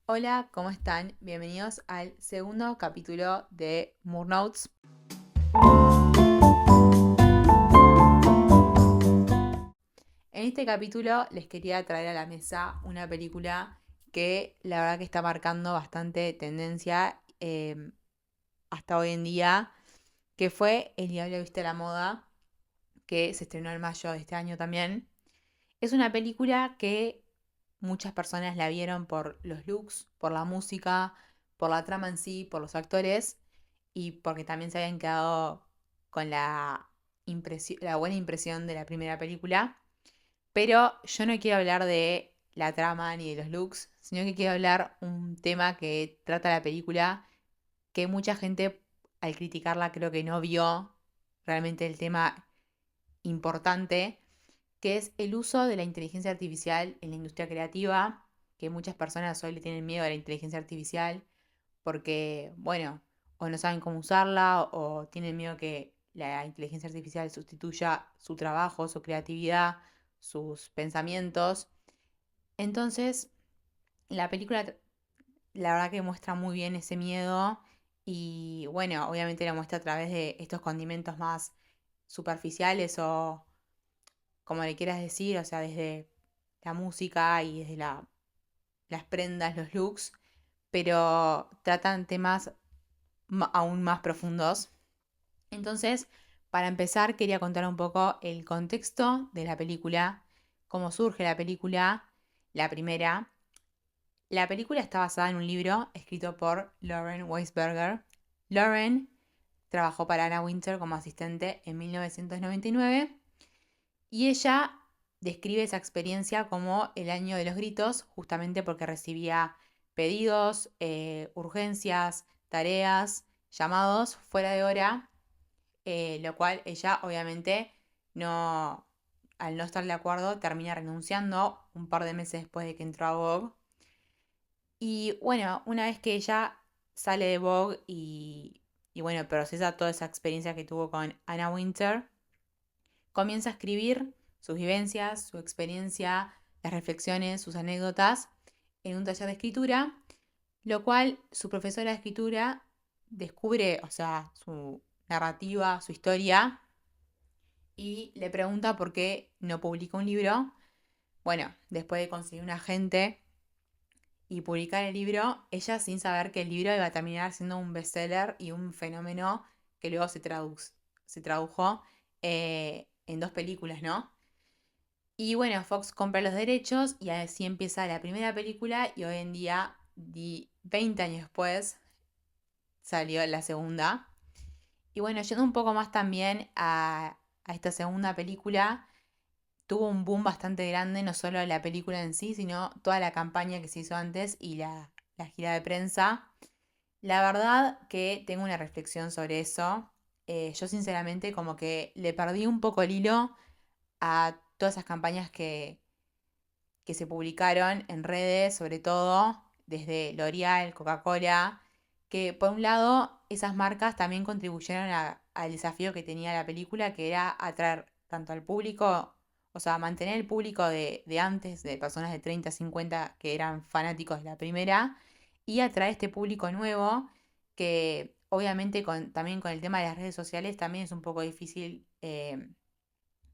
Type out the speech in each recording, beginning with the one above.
Hola, ¿cómo están? Bienvenidos al segundo capítulo de Moore Notes. En este capítulo les quería traer a la mesa una película que la verdad que está marcando bastante tendencia hasta hoy en día, que fue El Diablo Viste a la Moda, que se estrenó en mayo de este año también. Es una película que muchas personas la vieron por los looks, por la música, por la trama en sí, por los actores y porque también se habían quedado con la buena impresión de la primera película. Pero yo no quiero hablar de la trama ni de los looks, sino que quiero hablar un tema que trata la película, que mucha gente al criticarla creo que no vio realmente el tema importante, que es el uso de la inteligencia artificial en la industria creativa, que muchas personas hoy le tienen miedo a la inteligencia artificial porque, bueno, o no saben cómo usarla o tienen miedo que la inteligencia artificial sustituya su trabajo, su creatividad, sus pensamientos. Entonces, la película, la verdad que muestra muy bien ese miedo y, bueno, obviamente la muestra a través de estos condimentos más superficiales o como le quieras decir, o sea, desde la música y desde las prendas, los looks, pero tratan temas aún más profundos. Entonces, para empezar, quería contar un poco el contexto de la película, cómo surge la película, la primera. La película está basada en un libro escrito por Lauren Weisberger. Lauren trabajó para Anna Wintour como asistente en 1999 y ella describe esa experiencia como el año de los gritos, justamente porque recibía pedidos, urgencias, tareas, llamados fuera de hora, lo cual ella obviamente no, al no estar de acuerdo, termina renunciando un par de meses después de que entró a Vogue. Y bueno, una vez que ella sale de Vogue y bueno, procesa toda esa experiencia que tuvo con Anna Winter, comienza a escribir sus vivencias, su experiencia, las reflexiones, sus anécdotas en un taller de escritura, lo cual su profesora de escritura descubre, o sea, su narrativa, su historia, y le pregunta por qué no publica un libro. Bueno, después de conseguir un agente y publicar el libro, ella sin saber que el libro iba a terminar siendo un bestseller y un fenómeno que luego se tradujo en dos películas, ¿no? Y bueno, Fox compra los derechos y así empieza la primera película y hoy en día, 20 años después, salió la segunda. Y bueno, yendo un poco más también a esta segunda película, tuvo un boom bastante grande, no solo la película en sí, sino toda la campaña que se hizo antes y la gira de prensa. La verdad que tengo una reflexión sobre eso. Yo sinceramente como que le perdí un poco el hilo a todas esas campañas que se publicaron en redes, sobre todo desde L'Oreal, Coca-Cola, que por un lado esas marcas también contribuyeron al desafío que tenía la película, que era atraer tanto al público, o sea, mantener el público de antes, de personas de 30, 50 que eran fanáticos de la primera, y atraer este público nuevo, que obviamente también con el tema de las redes sociales también es un poco difícil,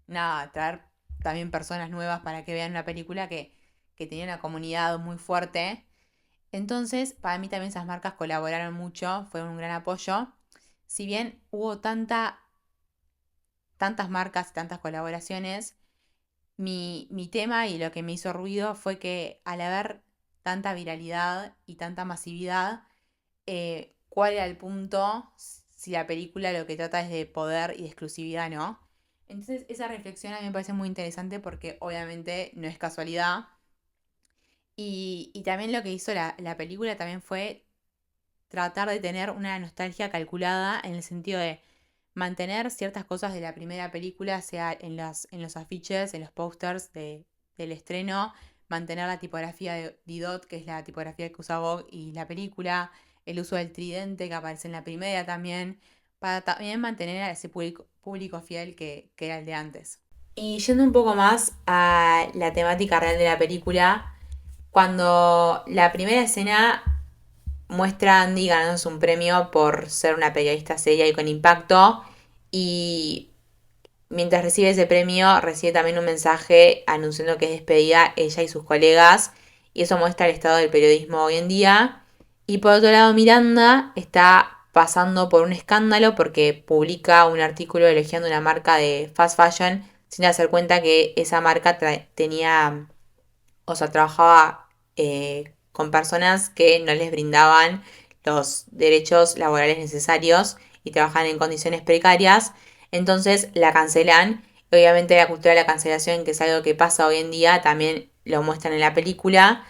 nada, traer también personas nuevas para que vean una película que tenía una comunidad muy fuerte. Entonces, para mí también esas marcas colaboraron mucho, fueron un gran apoyo. Si bien hubo tantas marcas y tantas colaboraciones, mi tema y lo que me hizo ruido fue que al haber tanta viralidad y tanta masividad, ¿cuál era el punto si la película lo que trata es de poder y de exclusividad, no? Entonces, esa reflexión a mí me parece muy interesante porque obviamente no es casualidad. Y también lo que hizo la película también fue tratar de tener una nostalgia calculada en el sentido de mantener ciertas cosas de la primera película, sea en los afiches, en los pósters del estreno, mantener la tipografía de Didot, que es la tipografía que usa Vogue y la película, el uso del tridente que aparece en la primera también, para también mantener a ese público fiel que era el de antes. Y yendo un poco más a la temática real de la película, Cuando la primera escena muestra a Andy ganándose un premio por ser una periodista seria y con impacto, y mientras recibe ese premio recibe también un mensaje anunciando que es despedida ella y sus colegas, y eso muestra el estado del periodismo hoy en día. Y por otro lado, Miranda está pasando por un escándalo porque publica un artículo elogiando una marca de fast fashion sin hacer cuenta que esa marca tenía, o sea, trabajaba con personas que no les brindaban los derechos laborales necesarios y trabajaban en condiciones precarias. Entonces la cancelan. Obviamente la cultura de la cancelación, que es algo que pasa hoy en día, también lo muestran en la película.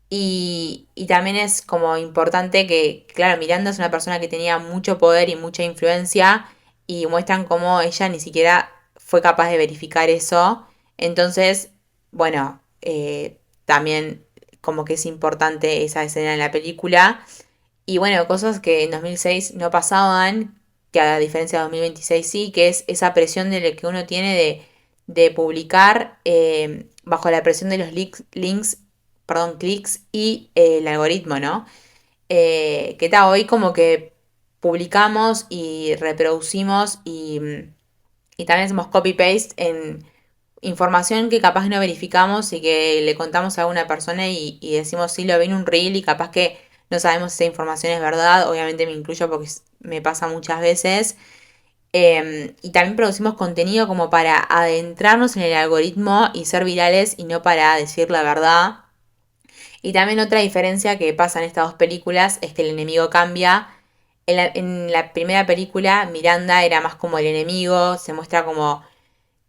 Y también es como importante que, claro, Miranda es una persona que tenía mucho poder y mucha influencia, y muestran cómo ella ni siquiera fue capaz de verificar eso. Entonces, bueno, también como que es importante esa escena en la película. Y bueno, cosas que en 2006 no pasaban, que a diferencia de 2026 sí, que es esa presión de que uno tiene de publicar bajo la presión de los links, perdón, clics y el algoritmo, ¿no? Que está hoy como que publicamos y reproducimos y también hacemos copy-paste en información que capaz no verificamos y que le contamos a alguna persona y decimos sí, lo vi en un reel y capaz que no sabemos si esa información es verdad. Obviamente me incluyo porque me pasa muchas veces. Y también producimos contenido como para adentrarnos en el algoritmo y ser virales y no para decir la verdad. Y también otra diferencia que pasa en estas dos películas es que el enemigo cambia. En la primera película Miranda era más como el enemigo, se muestra como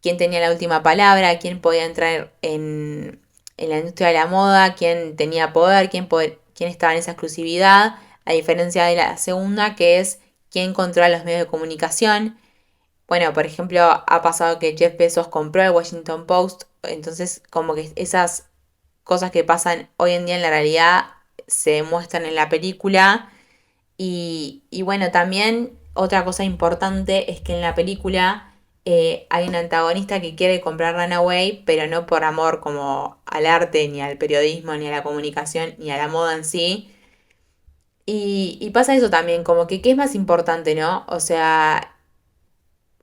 quién tenía la última palabra, quién podía entrar en la industria de la moda, quién tenía poder, quién estaba en esa exclusividad, a diferencia de la segunda, que es quién controla los medios de comunicación. Bueno, por ejemplo, ha pasado que Jeff Bezos compró el Washington Post, entonces como que esas cosas que pasan hoy en día en la realidad se muestran en la película. Y bueno, también otra cosa importante es que en la película hay un antagonista que quiere comprar Runaway, pero no por amor como al arte, ni al periodismo, ni a la comunicación, ni a la moda en sí. Y pasa eso también, como que qué es más importante, ¿no? O sea,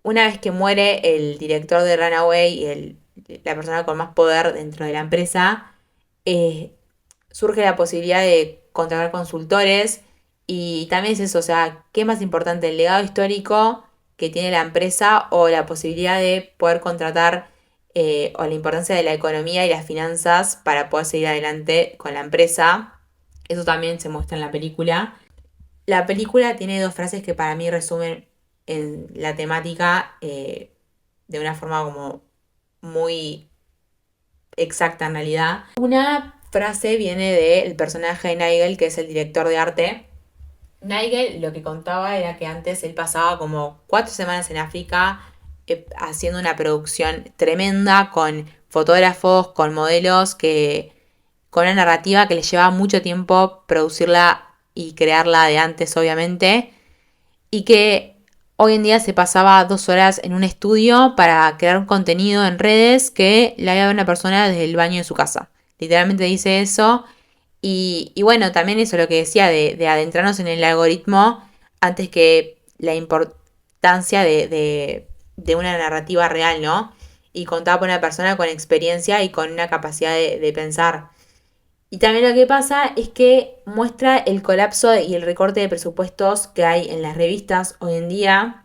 una vez que muere el director de Runaway y la persona con más poder dentro de la empresa, eh, surge la posibilidad de contratar consultores. Y también es eso, o sea, ¿qué es más importante, el legado histórico que tiene la empresa o la posibilidad de poder contratar o la importancia de la economía y las finanzas para poder seguir adelante con la empresa? Eso también se muestra en la película. La película tiene dos frases que para mí resumen en la temática de una forma como muy exacta en realidad. Una frase viene del personaje de Nigel, que es el director de arte. Nigel lo que contaba era que antes él pasaba como 4 semanas en África haciendo una producción tremenda con fotógrafos, con modelos, con una narrativa que le llevaba mucho tiempo producirla y crearla de antes, obviamente, y que hoy en día se pasaba 2 horas en un estudio para crear un contenido en redes que le haga una persona desde el baño de su casa. Literalmente dice eso. Y bueno, también eso lo que decía de adentrarnos en el algoritmo antes que la importancia de una narrativa real, ¿no? Y contada por una persona con experiencia y con una capacidad de pensar. Y también lo que pasa es que muestra el colapso y el recorte de presupuestos que hay en las revistas hoy en día.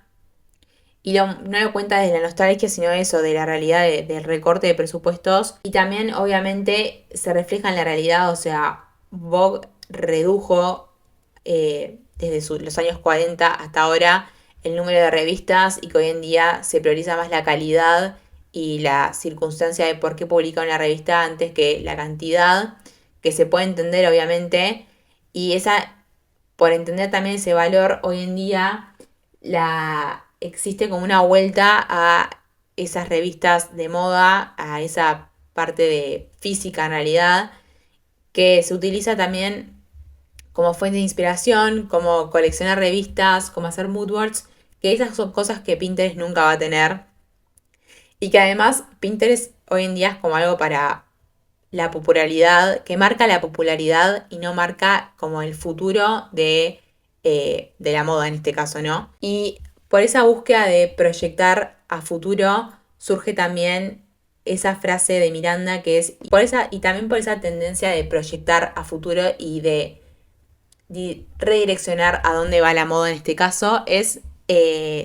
Y no lo cuenta desde la nostalgia, sino eso, de la realidad del recorte de presupuestos. Y también, obviamente, se refleja en la realidad. O sea, Vogue redujo desde los años 40 hasta ahora el número de revistas, y que hoy en día se prioriza más la calidad y la circunstancia de por qué publica una revista antes que la cantidad, que se puede entender, obviamente. Y por entender también ese valor, hoy en día existe como una vuelta a esas revistas de moda, a esa parte de física en realidad, que se utiliza también como fuente de inspiración, como coleccionar revistas, como hacer moodboards, que esas son cosas que Pinterest nunca va a tener. Y que además Pinterest hoy en día es como algo para la popularidad, que marca la popularidad y no marca como el futuro de la moda en este caso, ¿no? Y por esa búsqueda de proyectar a futuro surge también esa frase de Miranda que es, y también por esa tendencia de proyectar a futuro y de redireccionar a dónde va la moda en este caso,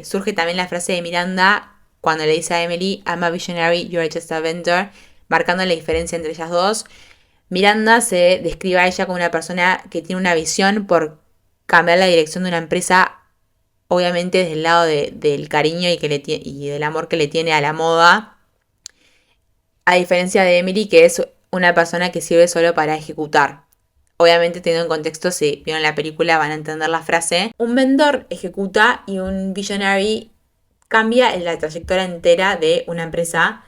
surge también la frase de Miranda cuando le dice a Emily, I'm a visionary, you're just a vendor, marcando la diferencia entre ellas dos. Miranda se describe a ella como una persona que tiene una visión por cambiar la dirección de una empresa, obviamente desde el lado del cariño y del amor que le tiene a la moda, a diferencia de Emily, que es una persona que sirve solo para ejecutar. Obviamente, teniendo en contexto, si vieron la película van a entender la frase. Un vendedor ejecuta y un visionary cambia la trayectoria entera de una empresa.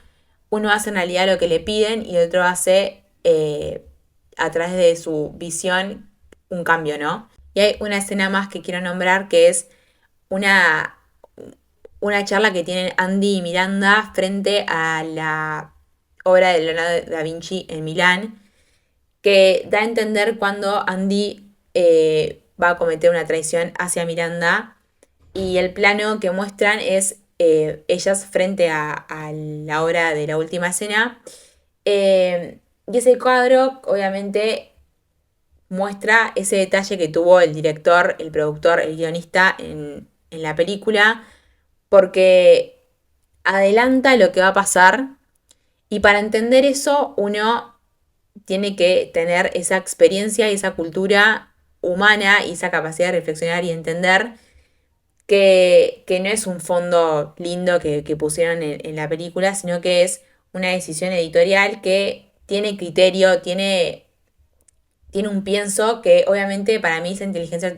Uno hace en realidad lo que le piden y el otro hace a través de su visión un cambio, ¿no? Y hay una escena más que quiero nombrar que es una charla que tienen Andy y Miranda frente a la obra de Leonardo da Vinci en Milán, que da a entender cuando Andy va a cometer una traición hacia Miranda y el plano que muestran es ellas frente a la obra de la última escena y ese cuadro obviamente muestra ese detalle que tuvo el director, el productor, el guionista en la película porque adelanta lo que va a pasar y para entender eso uno tiene que tener esa experiencia y esa cultura humana y esa capacidad de reflexionar y entender que no es un fondo lindo que pusieron en la película, sino que es una decisión editorial que tiene criterio, tiene un pienso que obviamente para mí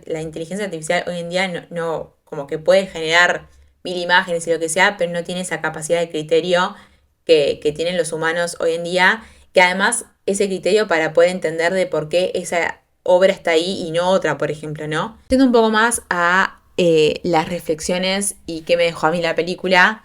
la inteligencia artificial hoy en día no como que puede generar mil imágenes y lo que sea, pero no tiene esa capacidad de criterio que tienen los humanos hoy en día, que además ese criterio para poder entender de por qué esa obra está ahí y no otra, por ejemplo, ¿no? Yendo un poco más a las reflexiones y qué me dejó a mí la película,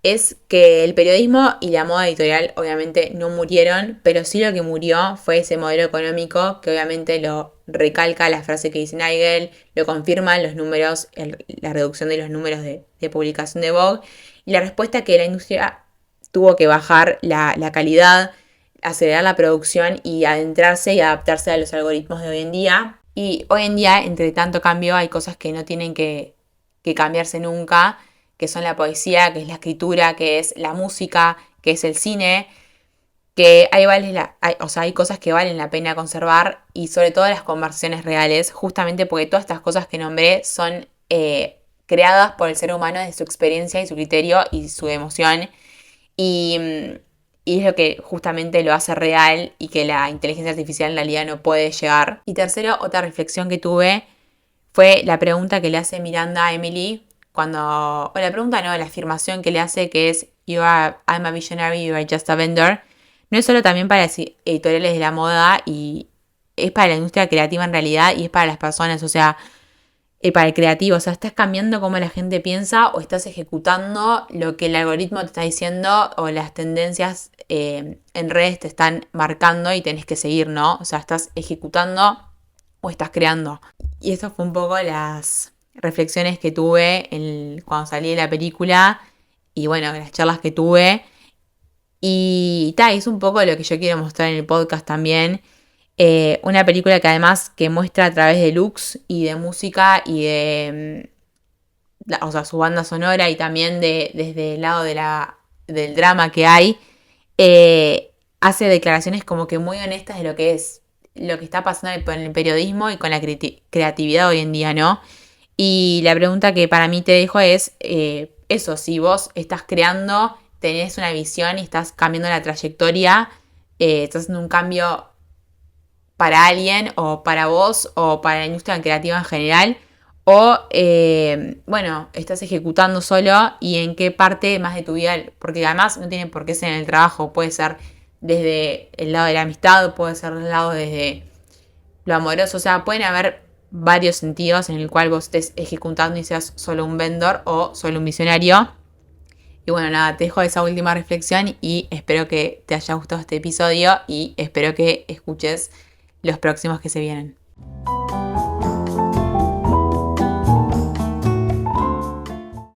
es que el periodismo y la moda editorial obviamente no murieron, pero sí lo que murió fue ese modelo económico que obviamente lo recalca la frase que dice Nigel, lo confirman los números, la reducción de los números de publicación de Vogue y la respuesta que la industria tuvo que bajar la calidad, acelerar la producción y adentrarse y adaptarse a los algoritmos de hoy en día. Y hoy en día, entre tanto cambio, hay cosas que no tienen que cambiarse nunca, que son la poesía, que es la escritura, que es la música, que es el cine, que hay cosas que valen la pena conservar y sobre todo las conversaciones reales, justamente porque todas estas cosas que nombré son creadas por el ser humano desde su experiencia y su criterio y su emoción y es lo que justamente lo hace real y que la inteligencia artificial en realidad no puede llegar. Y tercero, otra reflexión que tuve fue la pregunta que le hace Miranda a Emily o la pregunta no, la afirmación que le hace que es I'm a visionary, you are just a vendor. No es solo también para editoriales de la moda y es para la industria creativa en realidad y es para las personas, o sea, para el creativo, o sea, estás cambiando cómo la gente piensa o estás ejecutando lo que el algoritmo te está diciendo o las tendencias en redes te están marcando y tenés que seguir, ¿no? O sea, estás ejecutando o estás creando. Y eso fue un poco las reflexiones que tuve cuando salí de la película y bueno, las charlas que tuve. Y es un poco lo que yo quiero mostrar en el podcast también. Una película que además que muestra a través de looks y de música y de o sea, su banda sonora y también desde el lado del drama que hay, hace declaraciones como que muy honestas de lo que es lo que está pasando en el periodismo y con la creatividad hoy en día, ¿no? Y la pregunta que para mí te dejo es eso, si vos estás creando, tenés una visión y estás cambiando la trayectoria, estás haciendo un cambio para alguien o para vos o para la industria creativa en general o, bueno, estás ejecutando solo y en qué parte más de tu vida, porque además no tiene por qué ser en el trabajo, puede ser desde el lado de la amistad, puede ser del lado desde lo amoroso, o sea, pueden haber varios sentidos en el cual vos estés ejecutando y seas solo un vendor o solo un visionario. Y bueno, nada, te dejo esa última reflexión y espero que te haya gustado este episodio y espero que escuches los próximos que se vienen.